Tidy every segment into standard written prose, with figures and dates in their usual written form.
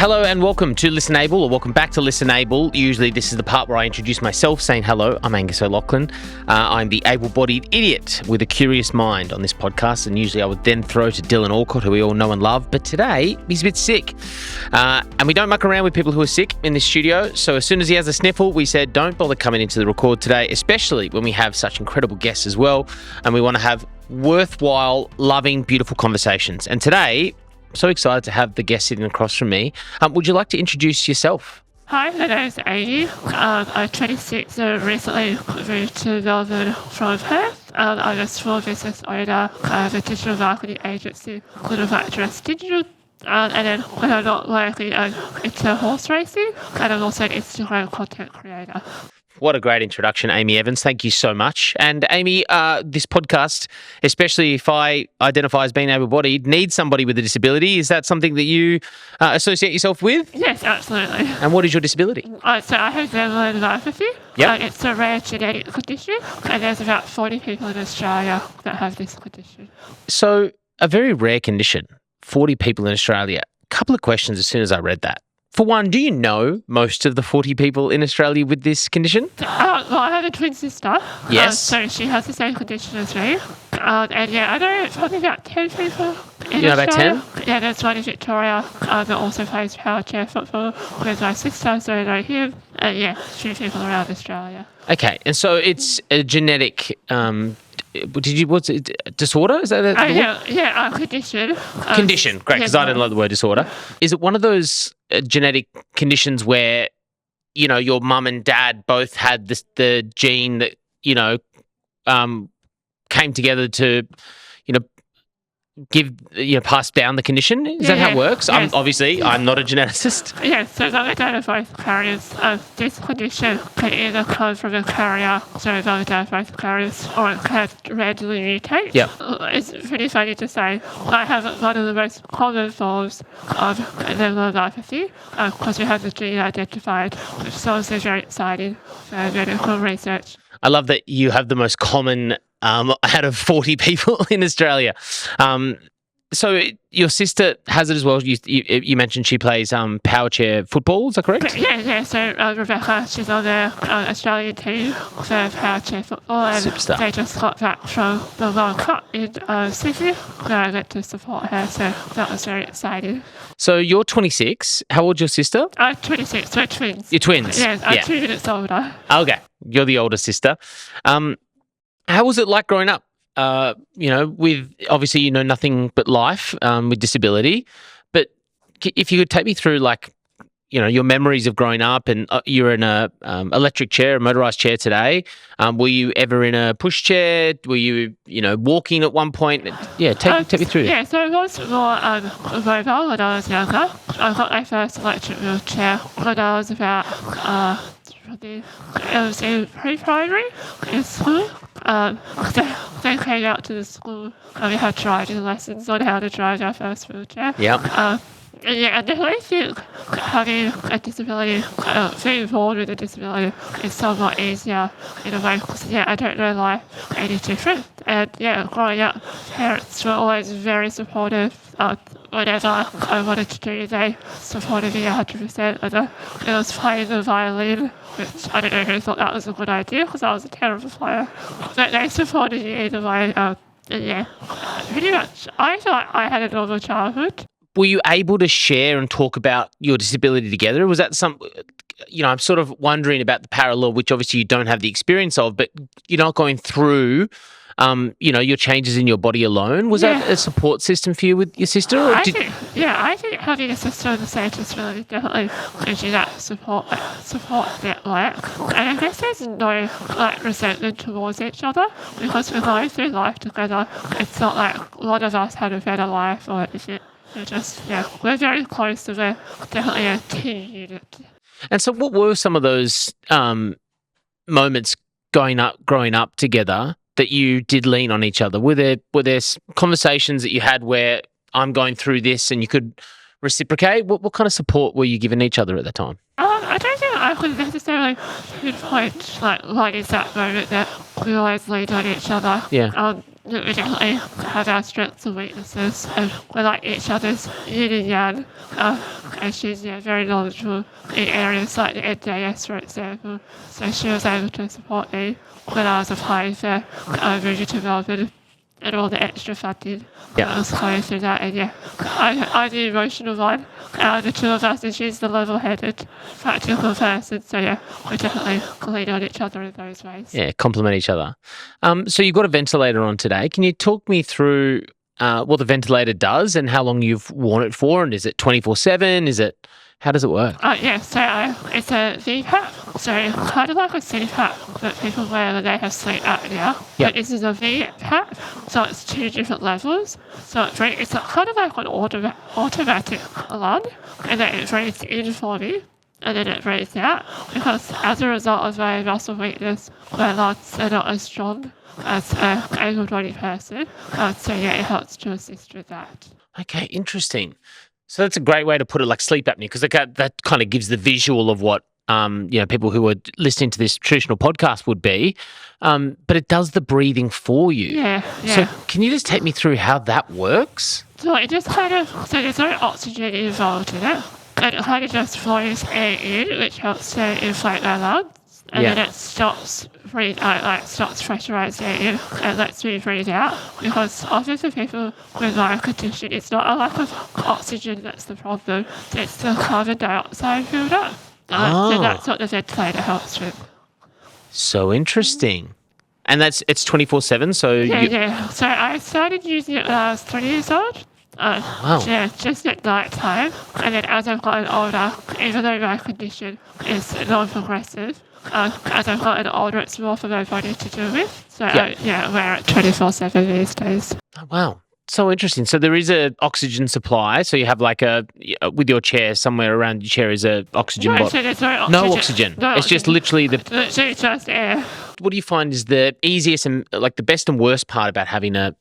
Hello and welcome to ListenABLE, or welcome back to ListenABLE. Usually this is the part where I introduce myself saying hello. I'm Angus O'Loughlin. I'm the able-bodied idiot with a curious mind on this podcast, and usually I would then throw to Dylan Alcott, who we all know and love, but today he's a bit sick. And we don't muck around with people who are sick in this studio, so as soon as he has a sniffle, we said don't bother coming into the record today, especially when we have such incredible guests as well, and we want to have worthwhile, loving, beautiful conversations. And today, I'm so excited to have the guest sitting across from me. Would you like to introduce yourself? Hi, my name's Amy. I'm 26 and recently moved to Melbourne from Perth. I'm a small business owner. I have a digital marketing agency called Prioritised Digital. And then when I'm not working, I'm into horse racing, and I'm also an Instagram content creator. What a great introduction, Amy Evans. Thank you so much. And Amy, this podcast, especially if I identify as being able-bodied, needs somebody with a disability. Is that something that you associate yourself with? Yes, absolutely. And what is your disability? So I have Nemaline Myopathy. Yep. It's a rare genetic condition, and there's about 40 people in Australia that have this condition. So a very rare condition, 40 people in Australia. A couple of questions as soon as I read that. For one, do you know most of the 40 people in Australia with this condition? Well, I have a twin sister. Yes. So she has the same condition as me. And yeah, I know probably about 10 people in You know about Australia. 10? Yeah, there's one in Victoria that also plays power chair football with my sister, so I know him. And yeah, 3 people around Australia. Okay, and so it's a genetic what's it, disorder? Is that Condition. Condition, great, because I don't like the word disorder. Is it one of those genetic conditions where, you know, your mum and dad both had the gene that, you know, came together to, you know, pass down the condition? Is that how it works? Yes. I'm not a geneticist. Yes, so mum and dad are both carriers. This condition can either come from a carrier, so mum and dad are both carriers, or it can randomly mutate. Yep. It's pretty funny to say. I have one of the most common forms of Nemaline Myopathy, because we have the gene identified, which is also very exciting for medical research. I love that you have the most common out of 40 people in Australia. So your sister has it as well. You mentioned she plays power chair football. Is that correct? Yeah. So Rebecca, she's on the Australian team for power chair football, and Superstar. They just got back from the World Cup in Sydney, where I went to support her. So that was very exciting. So you're 26. How old's your sister? I'm 26. We're twins. You're twins. Yes, I'm 2 minutes older. Okay, you're the older sister. How was it like growing up? With obviously you know nothing but life with disability, but if you could take me through, like, you know, your memories of growing up, and you're in a electric chair, a motorised chair today. Were you ever in a push chair? Were you, walking at one point? Yeah, take me through. Yeah, so I was more mobile when I was younger. I got my first electric wheelchair when I was about it was in pre-primary in school. They came out to the school and we had driving lessons on how to drive our first wheelchair. Yeah. And I think having a disability, being born with a disability is somewhat easier in a way, because I don't know life any different. And growing up, parents were always very supportive. Whatever I wanted to do, they supported me 100%. And it was playing the violin, which I don't know who thought that was a good idea, because I was a terrible player. But they supported me either way. Pretty much, I thought I had a normal childhood. Were you able to share and talk about your disability together? Was that I'm sort of wondering about the parallel, which obviously you don't have the experience of, but you're not going through, your changes in your body alone. Was that a support system for you with your sister? I think having a sister with the same disability definitely gives you that support network. And I guess there's no resentment towards each other, because we're going through life together. It's not like one of us had a better life or anything. We're very close, so we're definitely a team unit. And so what were some of those moments growing up together that you did lean on each other? Were there conversations that you had where I'm going through this and you could reciprocate? What kind of support were you giving each other at the time? I don't think I could necessarily pinpoint what is that moment that we always leaned on each other. Yeah. that we definitely have our strengths and weaknesses, and we're like each other's yin and yang. And she's very knowledgeable in areas like the NDIS, for example. So she was able to support me when I was applying for moving to Melbourne and all the extra funding that was coming through that. And I'm the emotional one out of the two of us, and she's the level-headed, practical person. So we definitely lean on each other in those ways. Yeah, complement each other. So you've got a ventilator on today. Can you talk me through what the ventilator does and how long you've worn it for? And is it 24/7? How does it work? So it's a VPAP, so kind of like a CPAP that people wear when they have sleep apnea. But this is a VPAP, so it's 2 different levels. So it's kind of like an automatic alarm, and then it breathes in for me, and then it breathes out, because as a result of my muscle weakness, my lungs are not as strong as an able-bodied person. So it helps to assist with that. Okay, interesting. So that's a great way to put it, like sleep apnea, because that kind of gives the visual of what people who are listening to this traditional podcast would be. But it does the breathing for you. Yeah. So can you just take me through how that works? So it just so there's no oxygen involved in it. And it kind of just flows air in, which helps to inflate my lungs. And then it stops pressurising air in and lets me breathe out. Because often for people with my condition, it's not a lack of oxygen that's the problem, it's the carbon dioxide build-up. So that's what the ventilator helps with. So interesting. And it's 24/7, so Yeah. So I started using it when I was 20 years old. Wow. Yeah, just at night time. And then as I've gotten older, even though my condition is non-progressive, as I've gotten older, it's more for my body to do with. So I wear it 24/7 these days. Oh, wow. So interesting. So there is a oxygen supply. So you have like with your chair, somewhere around your chair is a oxygen bottle. So there's no oxygen. No oxygen. It's just literally Literally just air. What do you find is the easiest and like the best and worst part about having a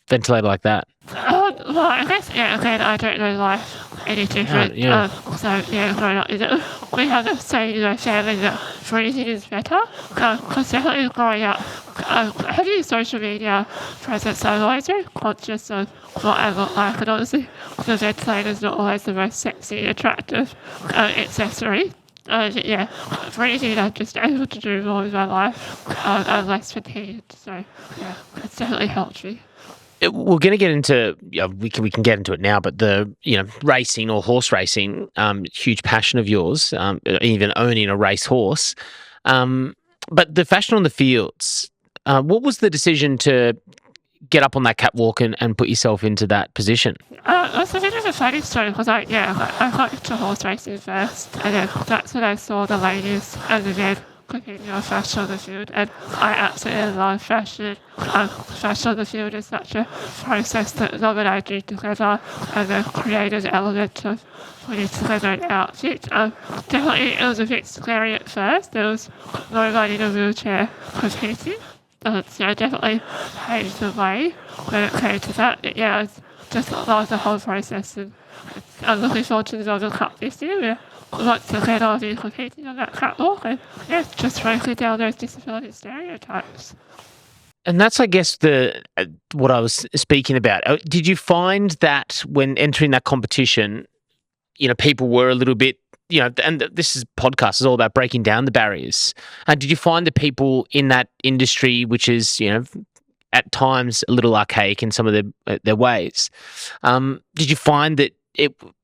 ventilator like that? Well, I guess, again, I don't know life any different. Growing up, we have a saying in my family that breathing is better. Because definitely growing up, having social media presence, I'm always very conscious of what I look like. And obviously, the ventilator is not always the most sexy, attractive accessory. Breathing, I'm just able to do more with my life. I'm less fatigued. So, it's definitely helped me. We're going to get into we can get into it now, but the racing or horse racing, huge passion of yours, even owning a race horse. But the fashion on the fields, what was the decision to get up on that catwalk and put yourself into that position? It's a bit of a funny story because I got into horse racing first, and then that's when I saw the ladies and the men competing on fashion on the field, and I absolutely love fashion. Fashion on the field is such a process that Rob and I do together, and the creative element of putting together an outfit. Definitely it was a bit scary at first. There was nobody in a wheelchair competing. So I definitely paved the way when it came to that. But I just love the whole process, and I'm looking forward to the Melbourne Cup this year. Once again, I'll be competing on that catwalk, and just breaking down those disability stereotypes. And that's, I guess, what I was speaking about. Did you find that when entering that competition, people were a little bit, and this podcast is all about breaking down the barriers. Did you find the people in that industry, which is, at times a little archaic in some of their ways, did you find that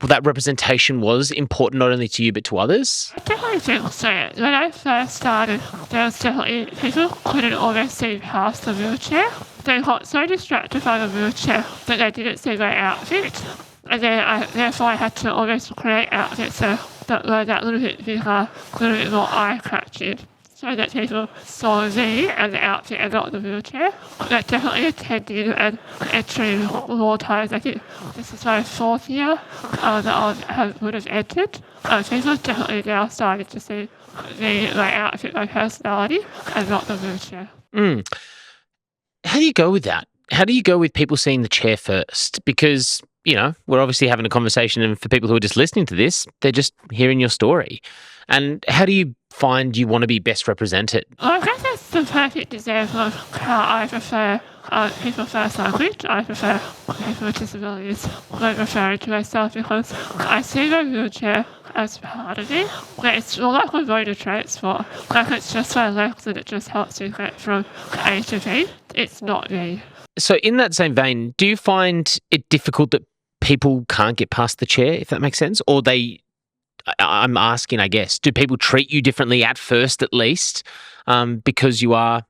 that representation was important not only to you but to others? I definitely think so. When I first started, there was definitely people couldn't almost see past the wheelchair. They got so distracted by the wheelchair that they didn't see my outfit. And then therefore I had to almost create outfits that were that little bit bigger, a little bit more eye-catching, so that people saw me and the outfit and not the wheelchair. That definitely attended and entering more times. I think this is my 4th year that I would have entered. People definitely now started to see me, my outfit, my personality, and not the wheelchair. How do you go with that? How do you go with people seeing the chair first? Because, we're obviously having a conversation, and for people who are just listening to this, they're just hearing your story. And how do you find you want to be best represented? Well, I guess that's the perfect example of how I prefer people first language. I prefer people with disabilities when referring to myself because I see my wheelchair as part of me. It's more like a mode of transport. Like it's just my legs and it just helps me get from A to B. It's not me. So in that same vein, do you find it difficult that people can't get past the chair, if that makes sense? Or I'm asking, I guess, do people treat you differently at first at least because you are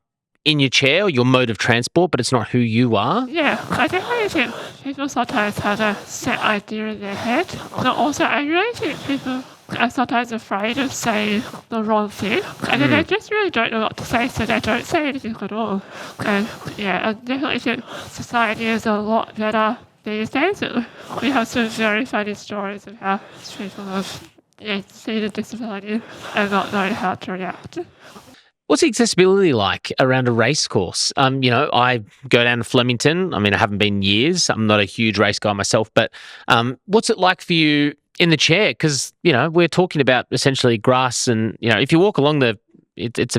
in your chair or your mode of transport, but it's not who you are? Yeah, I definitely think people sometimes have a set idea in their head. But also, I really think people are sometimes afraid of saying the wrong thing. And then they just really don't know what to say, so they don't say anything at all. And yeah, I definitely think society is a lot better these days. We have some very funny stories of how people have seen a disability and not known how to react. What's accessibility like around a race course? I go down to Flemington. I mean, I haven't been in years. I'm not a huge race guy myself, but what's it like for you in the chair? Because, we're talking about essentially grass and, if you walk along it's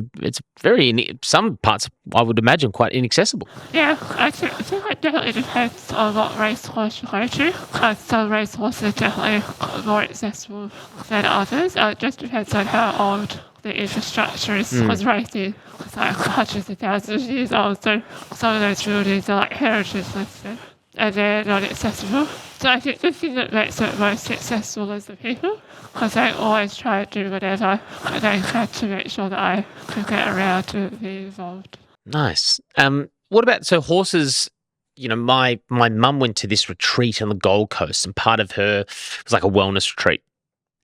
very, some parts I would imagine quite inaccessible. Yeah, I think it definitely depends on what race course you go to. Some race courses are definitely more accessible than others. It just depends on how old the infrastructure is. Because racing is like hundreds of thousands of years old, so some of those buildings are like heritage listed and they're not accessible. So I think the thing that makes it most accessible is the people, because they always try to do whatever they can to make sure that I can get around to be involved. Nice. What about, so horses, my mum went to this retreat on the Gold Coast and part of her was like a wellness retreat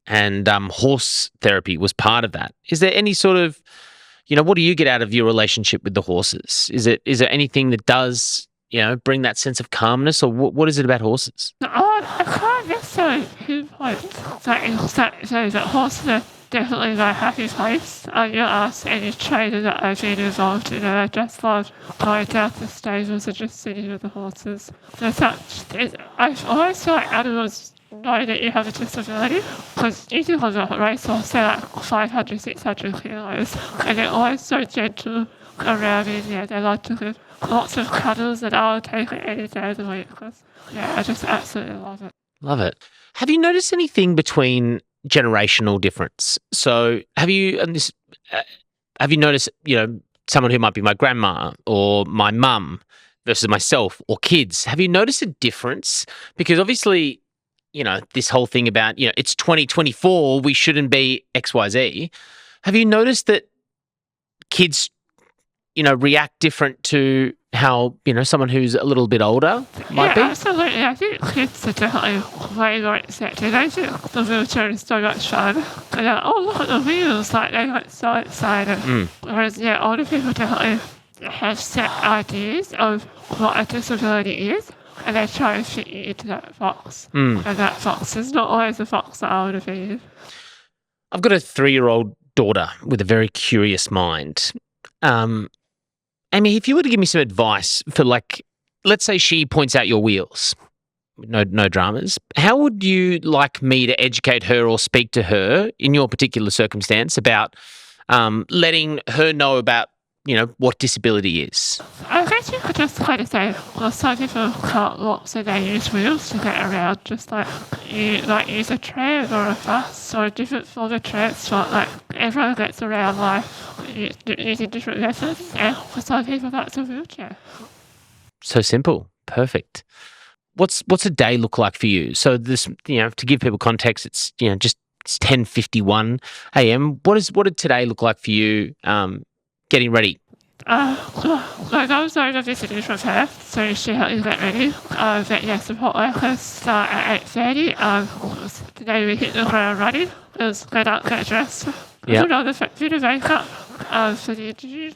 and horse therapy was part of that. Is there any sort of, what do you get out of your relationship with the horses? Is there anything that does, bring that sense of calmness, or what is it about horses? I can't necessarily pinpoint that horses are definitely my happy place. You ask any trainer that I've been involved in, and I just love going down to the stables and just sitting with the horses. I always feel like animals know that you have a disability, because usually on a racehorse they're like 500, 600 kilos, and they're always so gentle around me. Yeah, they like to give lots of cuddles, and I'll take it any day of the week because, I just absolutely love it. Love it. Have you noticed anything between generational difference? So have you noticed, someone who might be my grandma or my mum versus myself or kids? Have you noticed a difference? Because obviously, this whole thing about, it's 2024, we shouldn't be XYZ. Have you noticed that kids, react different to how, someone who's a little bit older might be? Yeah, absolutely. I think kids are definitely way more accepted. I think the wheelchair is so much fun. And look at the wheels, like they get so excited. Whereas, older people definitely have set ideas of what a disability is, and they try and fit you into that box. And that box is not always the box that I would have been. I've got a 3-year-old daughter with a very curious mind. Amy, if you were to give me some advice for, let's say she points out your wheels, no dramas, how would you like me to educate her or speak to her in your particular circumstance about letting her know about, what disability is? I guess you could just kind of say, well, some people can't walk, so they use wheels to get around, just like you use a tram or a bus or a different form of transport. Like everyone gets around life using different methods, and for some people that's a wheelchair. So simple. Perfect. What's a day look like for you? So this, to give people context, it's just it's 10:51 a.m. What did today look like for you? Getting ready. My mum's over visiting from Perth, so she helped me get ready. Support workers start at 8:30. Today we hit the ground running. It was get up, get dressed. Put on the bit of makeup for the interview.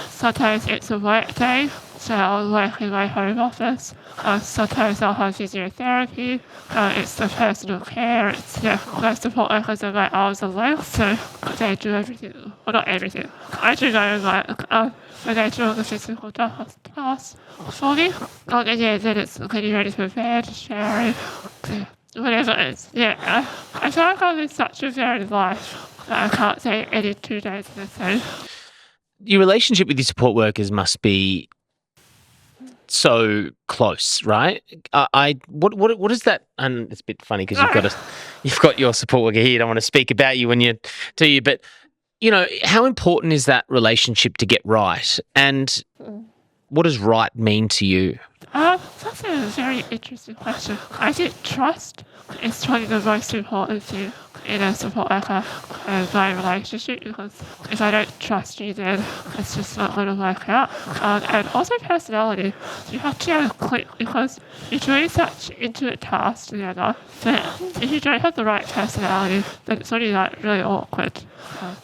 Sometimes it's a work day, so I'll work in my home office. Sometimes I'll have physiotherapy. It's the personal care. My support workers are my arms and legs, so they do everything. Well, not everything. I do my own work, but they do all the physical tasks for me. Then it's getting ready for bed, showering, whatever it is. I feel like I live such a varied life that I can't say any 2 days are the same. Your relationship with your support workers must be so close, right? What is that? And it's a bit funny because you've got your support worker here. You don't want to speak about you when you to you, but how important is that relationship to get right? And what does right mean to you? That's a very interesting question. I think trust is probably the most important thing in a support worker and my relationship, because if I don't trust you, then it's just not going to work out. And also personality. You have to have a click, because you're doing such intimate tasks together that if you don't have the right personality, then it's only really awkward.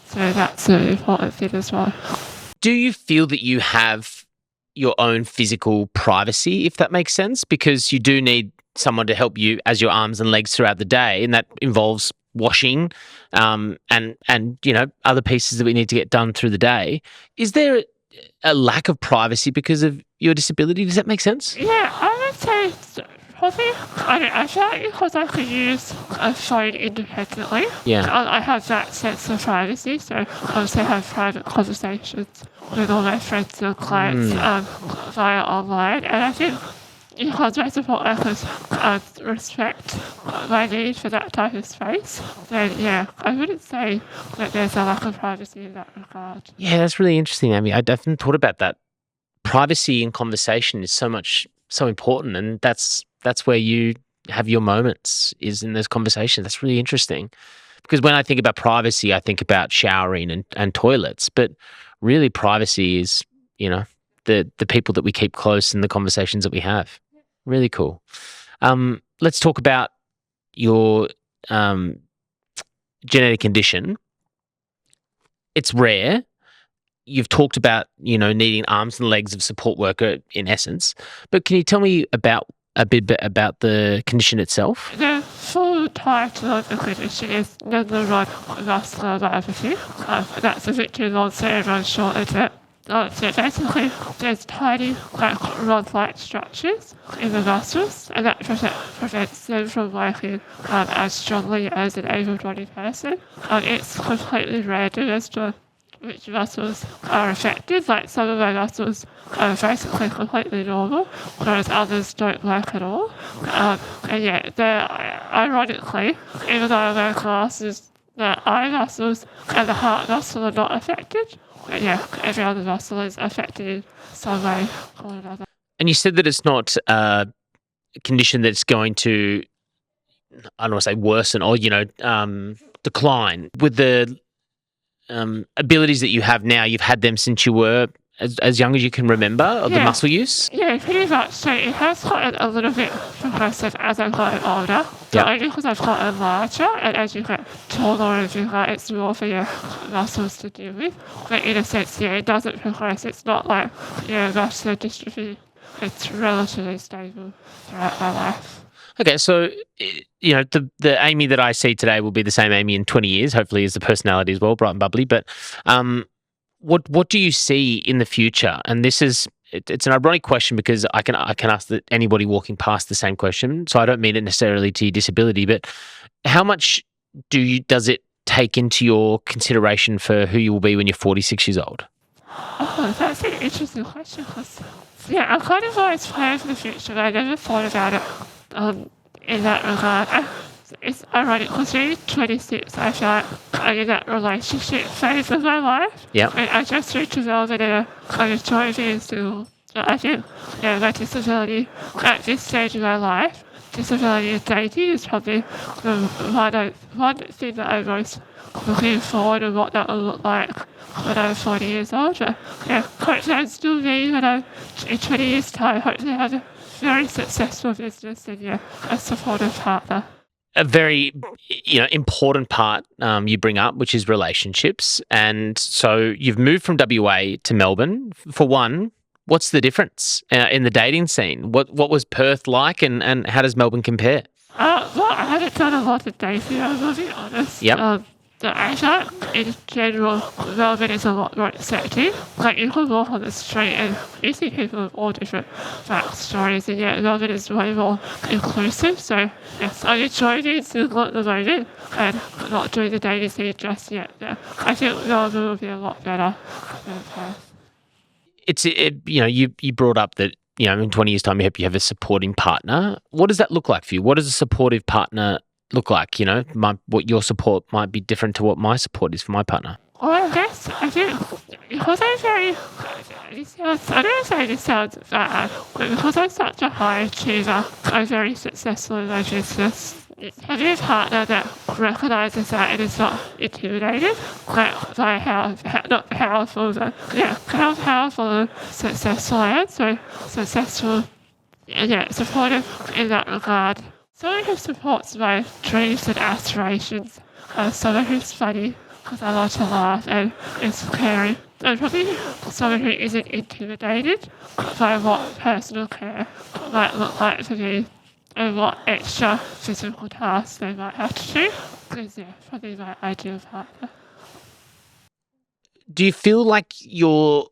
So that's an important thing as well. Do you feel that you have your own physical privacy, if that makes sense? Because you do need someone to help you as your arms and legs throughout the day, and that involves washing and other pieces that we need to get done through the day. Is there a lack of privacy because of your disability? Does that make sense? Yeah, I would say so. Probably, I feel like because I can use a phone independently, I have that sense of privacy, so I also have private conversations with all my friends and clients via online, and I think because my support workers respect my need for that type of space, then I wouldn't say that there's a lack of privacy in that regard. Yeah, that's really interesting, Amy. I definitely thought about that. Privacy in conversation is so important, and that's where you have your moments, is in those conversations. That's really interesting, because when I think about privacy, I think about showering and toilets, but really privacy is, the people that we keep close and the conversations that we have. Really cool. Let's talk about your genetic condition. It's rare. You've talked about, needing arms and legs of support worker in essence, but can you tell me a bit about the condition itself? The full title of the condition is Nemaline Rod Muscular Myopathy. That's a bit too long, so everyone shortened it. So basically, there's tiny, rod-like structures in the muscles, and that prevents them from working as strongly as an able-bodied person. It's completely random as to which muscles are affected. Like, some of my muscles are basically completely normal, whereas others don't work at all. Ironically, even though I wear glasses, the eye muscles and the heart muscle are not affected. But every other muscle is affected in some way or another. And you said that it's not a condition that's going to, I don't want to say worsen or, decline. With the abilities that you have now, you've had them since you were as young as you can remember, of the muscle use? Yeah, pretty much. So it has gotten a little bit progressive as I've gotten older. But only because I've gotten larger, and as you get taller and bigger, it's more for your muscles to deal with. But in a sense, it doesn't progress. It's not like muscular dystrophy. It's relatively stable throughout my life. Okay, so, the Amy that I see today will be the same Amy in 20 years, hopefully, as the personality as well, bright and bubbly. But what do you see in the future? And it's an ironic question, because I can ask anybody walking past the same question, so I don't mean it necessarily to your disability, but how much does it take into your consideration for who you will be when you're 46 years old? Oh, that's an interesting question. I kind of always planned for the future, but I never thought about it in that regard. It's ironic because being 26, I feel like I'm in that relationship phase of my life. Yeah. And I just reached development in a kind of joy being single. I think, my disability at this stage of my life, disability and dating is probably the one thing that I'm most looking forward to, what that will look like when I'm 40 years old. But hopefully I'm still me when I'm in 20 years' time. Hopefully I have a very successful business and a supportive partner. A very, important part you bring up, which is relationships. And so you've moved from WA to Melbourne. For one, what's the difference in the dating scene? What was Perth like, and how does Melbourne compare? Well, I haven't done a lot of dating, I'm going to be honest. Yep. I think in general, Melbourne is a lot more accepting. Like, you can walk on the street and you see people with all different backstories, and Melbourne is way more inclusive. So, yes, I'm enjoying being single at the moment and not doing the dating scene just yet. I think Melbourne will be a lot better than Perth. You brought up that in 20 years' time, you hope you have a supporting partner. What does that look like for you? What does a supportive partner look like? What your support might be different to what my support is for my partner. Well, I think because I'm very, I don't say this sounds bad, but because I'm such a high achiever, I'm very successful in my business. Having a partner that recognises that and is not intimidated by how powerful and successful I am. So successful, supportive in that regard. Someone who supports my dreams and aspirations. Someone who's funny because I like to laugh and is caring. And probably someone who isn't intimidated by what personal care might look like for me and what extra physical tasks they might have to do. Because, probably my ideal partner. Do you feel like the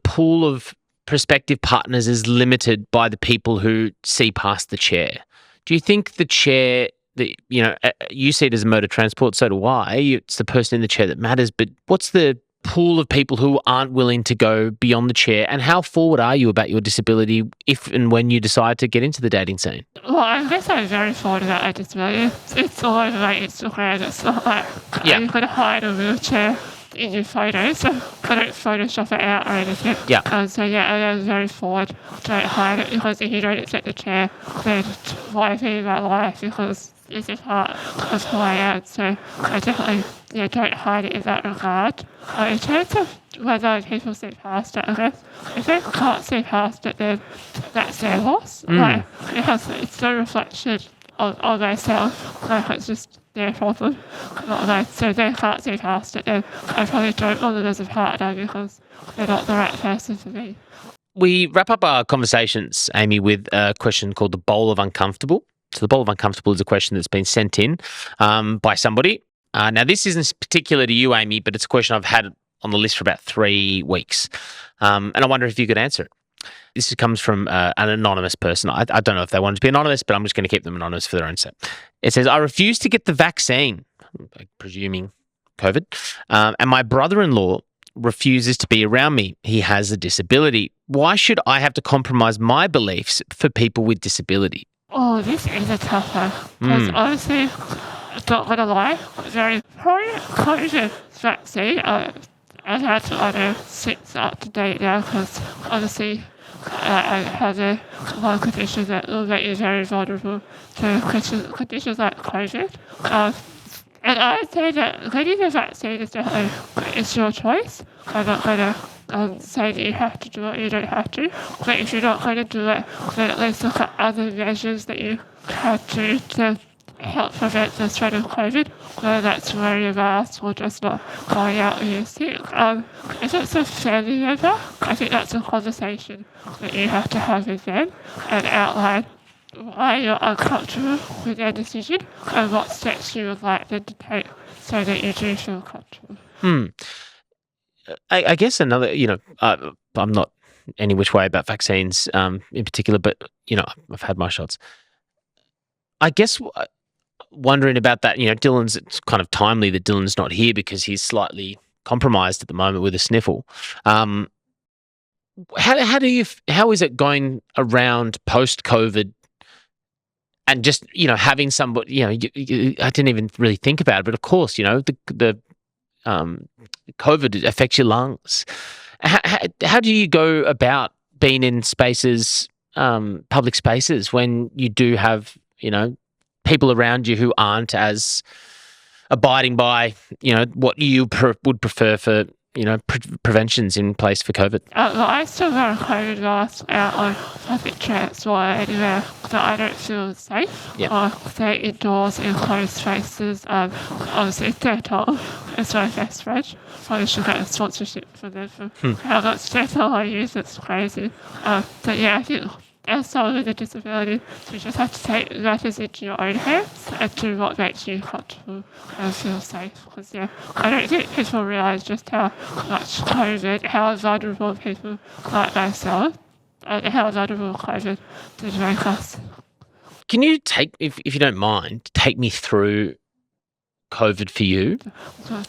pool of prospective partners is limited by the people who see past the chair? Do you think the chair, you see it as a mode of transport, so do I. It's the person in the chair that matters, but what's the pool of people who aren't willing to go beyond the chair, and how forward are you about your disability if and when you decide to get into the dating scene? Well, I guess I'm very forward about my disability. It's all over my Instagram. It's not like you're going to hide a wheelchair in your photos, so I don't Photoshop it out or anything. Yeah. I am very forward. Don't hide it, because if you don't accept the chair, then why be in my life? Because it's a part of who I am. So I definitely don't hide it in that regard. In terms of whether people see past it, I guess if they can't see past it, then that's their loss. Because it's no reflection on myself. It's just their problem, not mine. So if they can't see past it, then I probably don't want them as a partner because they're not the right person for me. We wrap up our conversations, Amy, with a question called the Bowl of Uncomfortable. So the Bowl of Uncomfortable is a question that's been sent in by somebody. Now, this isn't particular to you, Amy, but it's a question I've had on the list for about 3 weeks. And I wonder if you could answer it. This comes from an anonymous person. I don't know if they wanted to be anonymous, but I'm just going to keep them anonymous for their own sake. It says, I refuse to get the vaccine, presuming COVID, and my brother-in-law refuses to be around me. He has a disability. Why should I have to compromise my beliefs for people with disability? Oh, this is a tough one. Because honestly, not going to lie, very pro-COVID vaccine. I've had to 6 up to date now because honestly, I have a lot of conditions that will make you very vulnerable to conditions like COVID. And I would say that getting the vaccine is definitely your choice. I'm not going to say that you have to do it, you don't have to. But if you're not going to do it, then at least look at other measures that you can do to help prevent the spread of COVID, whether that's wearing a mask or just not going out when you're sick. If it's a family member, I think that's a conversation that you have to have with them and outline why you're uncomfortable with their decision and what steps you would like them to take so that you do feel comfortable. I guess another, I'm not any which way about vaccines in particular, but, I've had my shots. I guess wondering about that, Dylan's, it's kind of timely that Dylan's not here because he's slightly compromised at the moment with a sniffle. How is it going around post-COVID and just, having somebody, I didn't even really think about it, but of course, the COVID affects your lungs. How do you go about being in spaces, public spaces, when you do have, people around you who aren't as abiding by, what you would prefer for, preventions in place for COVID? I still wear a COVID mask out on public transport anywhere that I don't feel safe. Or stay indoors in closed spaces. Obviously, Dettol is my best friend. Probably should get a sponsorship for them for how much Dettol I use. It's crazy. But yeah, I think as someone with a disability, you just have to take matters into your own hands and do what makes you comfortable and feel safe. Because I don't think people realise just how much COVID, how vulnerable people like myself, and how vulnerable COVID did make us. Can you if you don't mind, take me through COVID for you?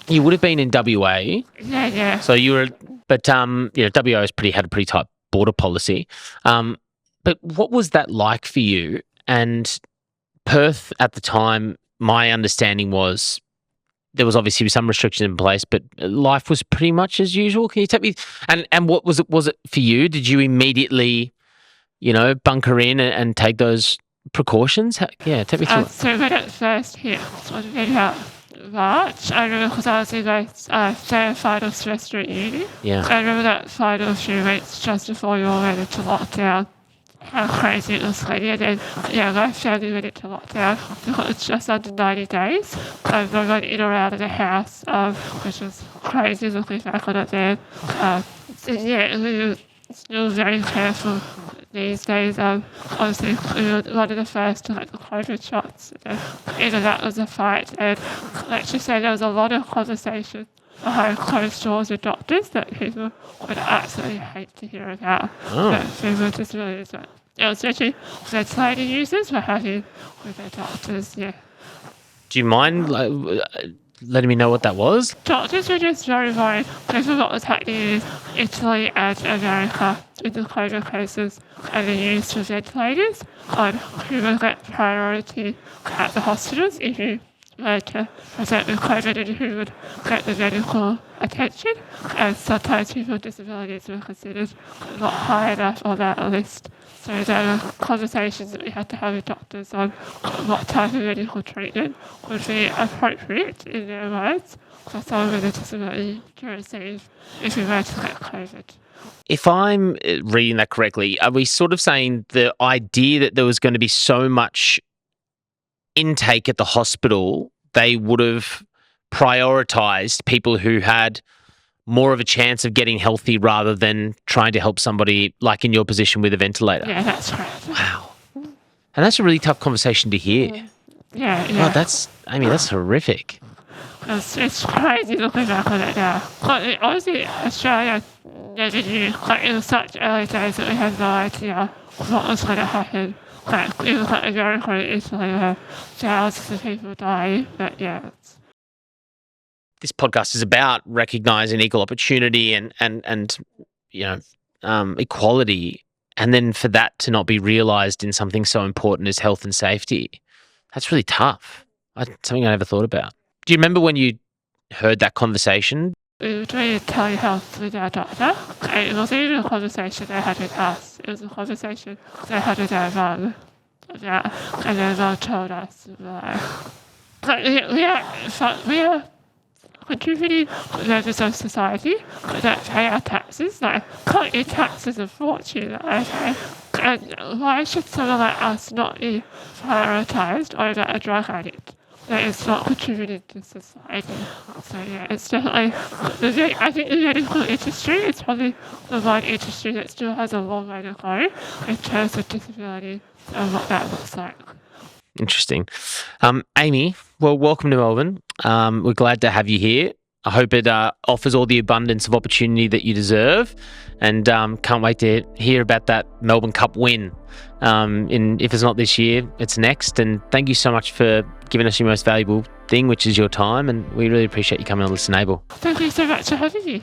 You would have been in WA. Yeah. So you were, but WA had a pretty tight border policy. But what was that like for you? And Perth at the time, my understanding was there was obviously some restrictions in place, but life was pretty much as usual. Can you tell me? And what was it? Was it for you? Did you immediately, bunker in and take those precautions? Take me through it. So when it first hit, it was about March. I remember because I was in my final semester at uni. Yeah. I remember that final few weeks just before you all went into lockdown. How crazy it was getting, and then my family went into lockdown because it's just under 90 days. I went in or out of the house, which was crazy looking back on it then. We were still very careful these days. Obviously, we were one of the first to get the COVID shots. That was a fight, and let's just say there was a lot of conversation behind closed doors with doctors that people would absolutely hate to hear about. That people with disabilities, especially ventilator users, were having with their doctors. Yeah. Do you mind letting me know what that was? Doctors were just very worried over what was happening in Italy and America with the COVID cases and the use of ventilators, on who would get priority at the hospitals if you were to present with COVID and who would get the medical attention. And sometimes people with disabilities were considered not high enough on that list. So there were conversations that we had to have with doctors on what type of medical treatment would be appropriate, in their words, for someone with a disability to receive if we were to get COVID. If I'm reading that correctly, are we sort of saying the idea that there was going to be so much intake at the hospital, they would have prioritised people who had more of a chance of getting healthy rather than trying to help somebody like in your position with a ventilator? Yeah, that's right. Wow. And that's a really tough conversation to hear. Yeah. Oh, that's horrific. It's crazy looking back on it now. But honestly, Australia never knew. It was such early days that we had no idea what was going to happen. It was like America and Italy where thousands of people dying. But yeah. This podcast is about recognising equal opportunity and equality, and then for that to not be realised in something so important as health and safety. That's really tough. Something I never thought about. Do you remember when you heard that conversation? We were doing telehealth with our doctor. It wasn't even a conversation they had with us. It was a conversation they had with their mum. And their mum told us, we are contributing members of society that pay our taxes. Can't your taxes a fortune? Okay. And why should someone like us not be prioritised over a drug addict that is not contributing to society? So yeah, it's definitely, I think the medical industry is probably the one industry that still has a long way to go in terms of disability and what that looks like. Interesting. Amy, well, welcome to Melbourne. We're glad to have you here. I hope it offers all the abundance of opportunity that you deserve, and can't wait to hear about that Melbourne Cup win. If it's not this year, it's next. And thank you so much for giving us your most valuable thing, which is your time, and we really appreciate you coming on ListenABLE. Thank you so much for having me.